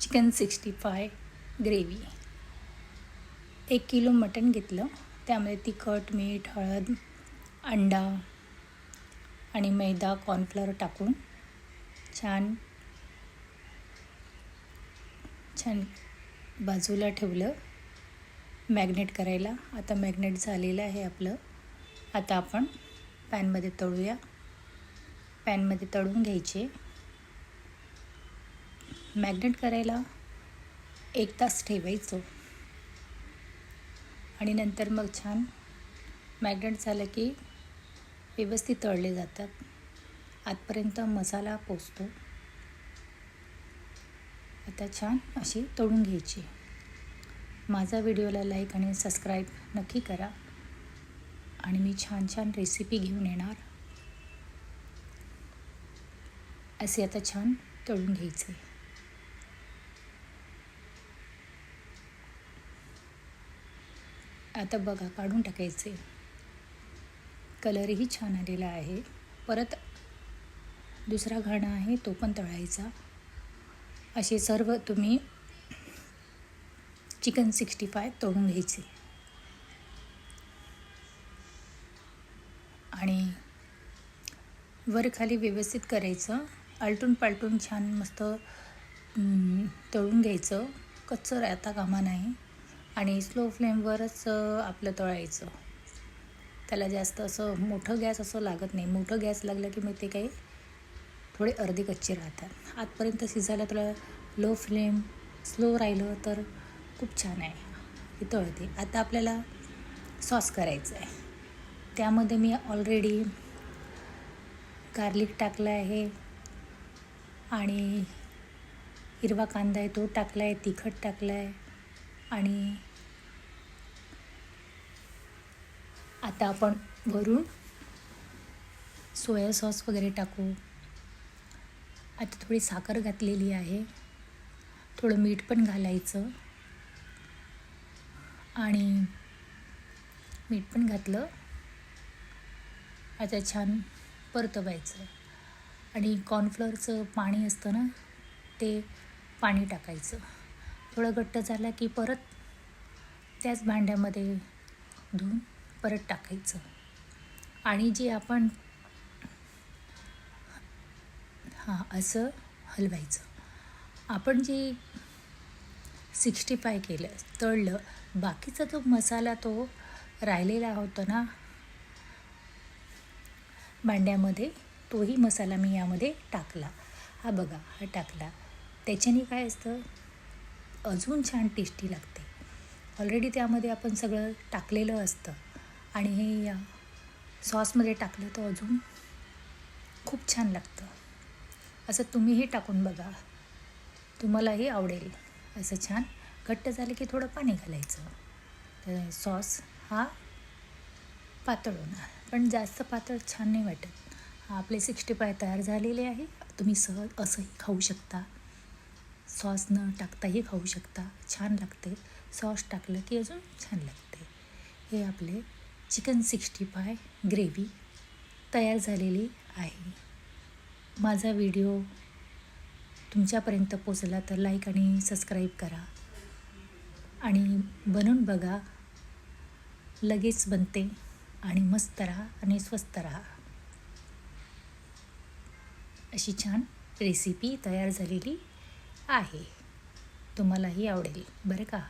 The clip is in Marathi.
Chicken 65 gravy. 1 किलो मटण घेतलं. त्यामध्ये तिखट, मीठ, हळद, अंडा आणि मैदा, कॉर्नफ्लोअर टाकून छान बाजूला ठेवलं मॅग्नेट करायला. आता मॅग्नेट झालेलं आहे आपलं. आता आपण पॅनमध्ये तळूया. पॅनमध्ये तळून घ्यायचे. मॅग्नेट करायला 1 तास ठेवायचं आणि नंतर मग छान मॅग्नेट झालं की व्यवस्थित तळले जातात. आतपर्यंत मसाला पोचतो. आता छान अशी तळून घ्यायची. माझा व्हिडिओला लाईक आणि सबस्क्राईब नक्की करा आणि मी छान छान रेसिपी घेऊन येणार. असे आता छान तळून घ्यायचे. आता बघा, काढून टाकायचे. कलरही छान आलेला आहे. परत दुसरा घाणा आहे तो पण तळायचा. असे सर्व तुम्ही चिकन 65 तळून घ्यायचे आणि वर खाली व्यवस्थित करायचं. आलटून पालटून छान मस्त तळून घ्यायचं. कच्चं राहता कामा नाही आणि स्लो फ्लेमवरच आपलं तळायचं. त्याला जास्त असं मोठं गॅस असं लागत नाही. मोठं गॅस लागलं की मग ते काही थोडे अर्धे कच्चे राहतात. आतपर्यंत शिजायला थोडं लो फ्लेम स्लो राहिलं तर खूप छान आहे, हे तळते. आता आपल्याला सॉस करायचं आहे. त्यामध्ये मी ऑलरेडी गार्लिक टाकलं आहे आणि हिरवा कांदा आहे तो टाकला आहे, तिखट टाकलं आहे आणि आता आपण वरून सोया सॉस वगैरे टाकू. आता थोडी साखर घातलेली आहे. थोडं मीठ पण घालायचं आणि मीठ पण घातलं. आता छान परतवायचं आणि कॉर्नफ्लोअरचं पाणी असतं ना, ते पाणी टाकायचं. थोडं घट्ट झालं की परत त्याच भांड्यामध्ये धुवून परत टाकायचं आणि जे आपण असं हलवायचं. आपण जे 65 केलं, तळलं, बाकीचा जो मसाला तो राहिलेला होता ना भांड्यामध्ये, तोही मसाला मी यामध्ये टाकला. हा बघा, हा टाकला. त्याच्याने काय असतं, अजून छान टेस्टी लागते. ऑलरेडी त्यामध्ये आपण सगळं टाकलेलं असतं आणि हे या सॉसमध्ये टाकलं तर अजून खूप छान लागतं. असं तुम्हीही टाकून बघा, तुम्हालाही आवडेल. असं छान घट्ट झालं की थोडं पाणी घालायचं. तर सॉस हा पातळ होणार, पण जास्त पातळ छान नाही वाटत. आपले 65 तयार झालेले आहे. तुम्ही सहज असंही खाऊ शकता, सॉस न टाकताही खाऊ शकता. छान लागते. सॉस टाकलं की अजून छान लागते. हे आपले चिकन 65 ग्रेव्ही तयार झालेली आहे. माझा व्हिडिओ तुमच्यापर्यंत पोचला तर लाईक आणि सबस्क्राईब करा आणि बनवून बघा. लगेच बनते आणि मस्त राहा आणि स्वस्त राहा. अशी छान रेसिपी तयार झालेली आहे. तुम्हालाही आवडेल बरं का.